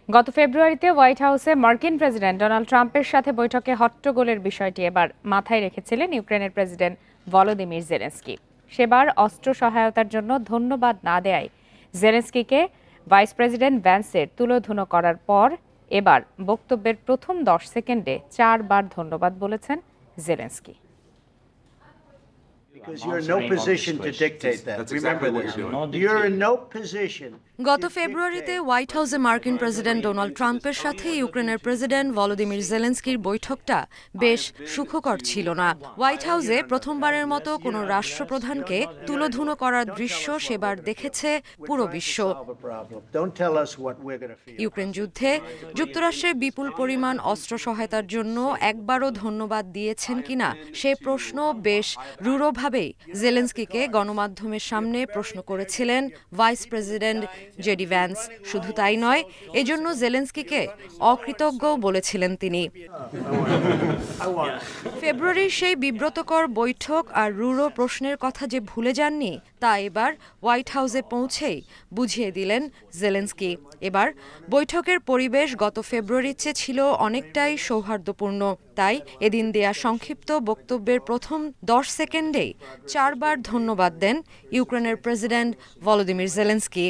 গত ফেব্রুয়ারিতে হোয়াইট হাউসে মার্কিন প্রেসিডেন্ট ডোনাল্ড ট্রাম্পের সাথে বৈঠকে হট্টগোলের বিষয়টি এবার মাথায় রেখেছিলেন ইউক্রেনের প্রেসিডেন্ট ভলোদিমির জেলেনস্কি। সেবার অস্ত্র সহায়তার জন্য ধন্যবাদ না দেয়ায় জেলেনস্কিকে ভাইস প্রেসিডেন্ট ভ্যান্সের তুলোধুনো করার পর এবার বক্তব্যের প্রথম 10 সেকেন্ডে 4 বার ধন্যবাদ বলেছেন জেলেনস্কি। গত ফেব্রুয়ারিতে হোয়াইট হাউসে মার্কিন প্রেসিডেন্ট ডোনাল্ড ট্রাম্পের সাথে ইউক্রেনের প্রেসিডেন্ট ভলোদিমির জেলেনস্কির বৈঠকটা বেশ সুখকর ছিল না। হোয়াইট হাউসে প্রথমবারের মতো কোনো রাষ্ট্রপ্রধানকে তুলোধুনো করার দৃশ্য সেবার দেখেছে পুরো বিশ্ব। ইউক্রেন যুদ্ধে যুক্তরাষ্ট্রের বিপুল পরিমাণ অস্ত্র সহায়তার জন্য একবারও ধন্যবাদ দিয়েছেন কিনা সে প্রশ্ন বেশ রূঢ়ভাবেই জেলেনস্কিকে গণমাধ্যমের সামনে প্রশ্ন করেছিলেন ভাইস প্রেসিডেন্ট জেডি ভ্যান্স। শুধু তাই নয়, এজন্য জেলেনস্কিকে অকৃতজ্ঞও বলেছিলেন তিনি। ফেব্রুয়ারির সেই বিব্রতকর বৈঠক আর রূঢ় প্রশ্নের কথা যে ভুলে যাননি তা এবার হোয়াইট হাউসে পৌঁছেই বুঝিয়ে দিলেন জেলেনস্কি। এবার বৈঠকের পরিবেশ গত ফেব্রুয়ারির চেয়ে ছিল অনেকটাই সৌহার্দ্যপূর্ণ। তাই এদিন দেয়া সংক্ষিপ্ত বক্তব্যের প্রথম 10 সেকেন্ডেই 4 বার ধন্যবাদ দেন ইউক্রেনের প্রেসিডেন্ট ভলোদিমির জেলেনস্কি।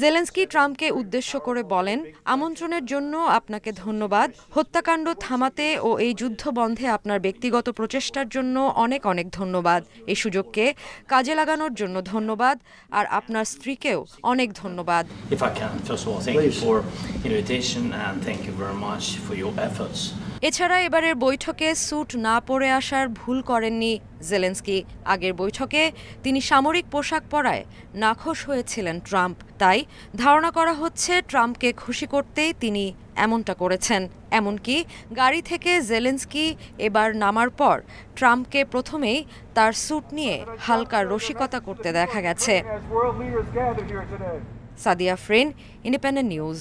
জেলেনস্কি ট্রাম্পকে উদ্দেশ্য করে বলেন, আমন্ত্রণের জন্য আপনাকে ধন্যবাদ, হত্যাকাণ্ড থামাতে ও এই যুদ্ধ বন্ধে আপনার ব্যক্তিগত প্রচেষ্টার জন্য অনেক অনেক ধন্যবাদ। এই সুযোগকে কাজে লাগানোর জন্য ধন্যবাদ, আর আপনার স্ত্রীকেও অনেক ধন্যবাদ। এছাড়া এবারের বৈঠকে স্যুট না পরে আসার ভুল করেননি জেলেনস্কি। আগের বৈঠকে তিনি সামরিক পোশাক পরায় নাখোশ হয়েছিলেন ট্রাম্প। তাই ধারণা করা হচ্ছে ট্রাম্পকে খুশি করতেই তিনি এমনটা করেছেন। এমনকি গাড়ি থেকে জেলেনস্কি এবার নামার পর ট্রাম্পকে প্রথমেই তার স্যুট নিয়ে হালকা রসিকতা করতে দেখা গেছে। Sadia Afrin, independent news.